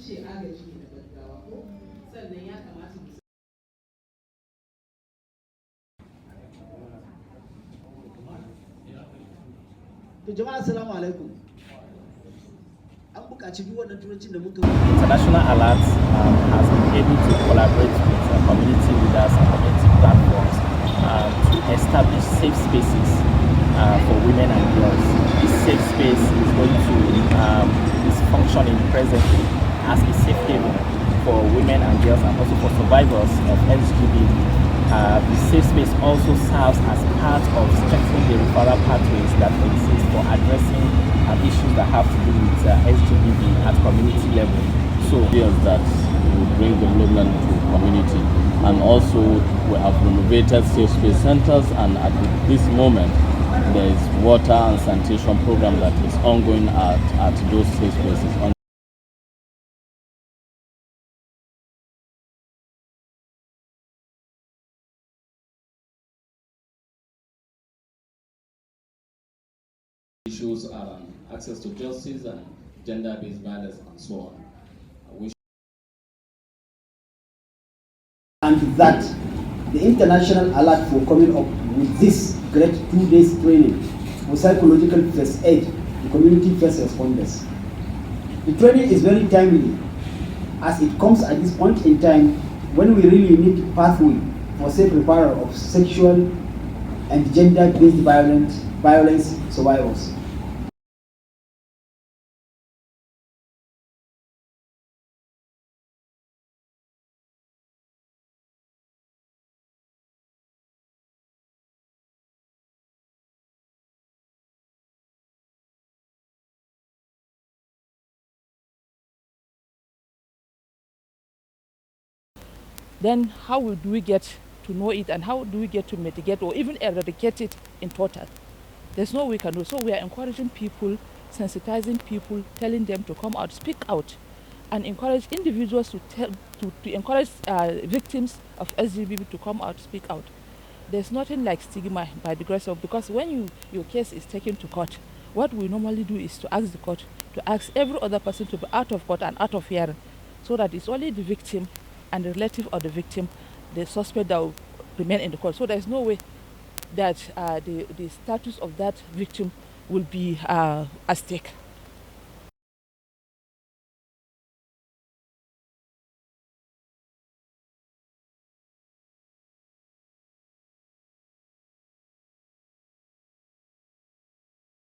ce agaji ne da gaggawa ko sannan ya kamata mu to jama'a assalamu alaikum. An buƙaci duk wannan turancin da muka International Alert has been able to collaborate with community leaders and community platforms to establish safe spaces for women and girls. This safe space is going to is functioning presently as a safe haven for women and girls and also for survivors of LGBT. The safe space also serves as part of strengthening the referral pathways that exist for addressing issues that have to do with LGBT at community level. So yes, that will bring development to community, and also we have renovated safe space centers, and at this moment there is water and sanitation program that is ongoing at those safe spaces. Issues around access to justice and gender-based violence and so on. and that the international alert for coming up with this great 2 days training for psychological first aid to community first responders. The training is very timely as it comes at this point in time when we really need pathway for safe referral of sexual and gender-based violence survivors. Then how do we get to know it, and how do we get to mitigate or even eradicate it in total? There's no way we can do. So we are encouraging people, sensitizing people, telling them to come out, speak out, and encourage individuals to encourage victims of LGBT to come out, speak out. There's nothing like stigma by the grace of, because when your case is taken to court, what we normally do is to ask the court to ask every other person to be out of court and out of hearing, so that it's only the victim and the relative of the victim, the suspect, that will remain in the court. So there's no way that the status of that victim will be at stake.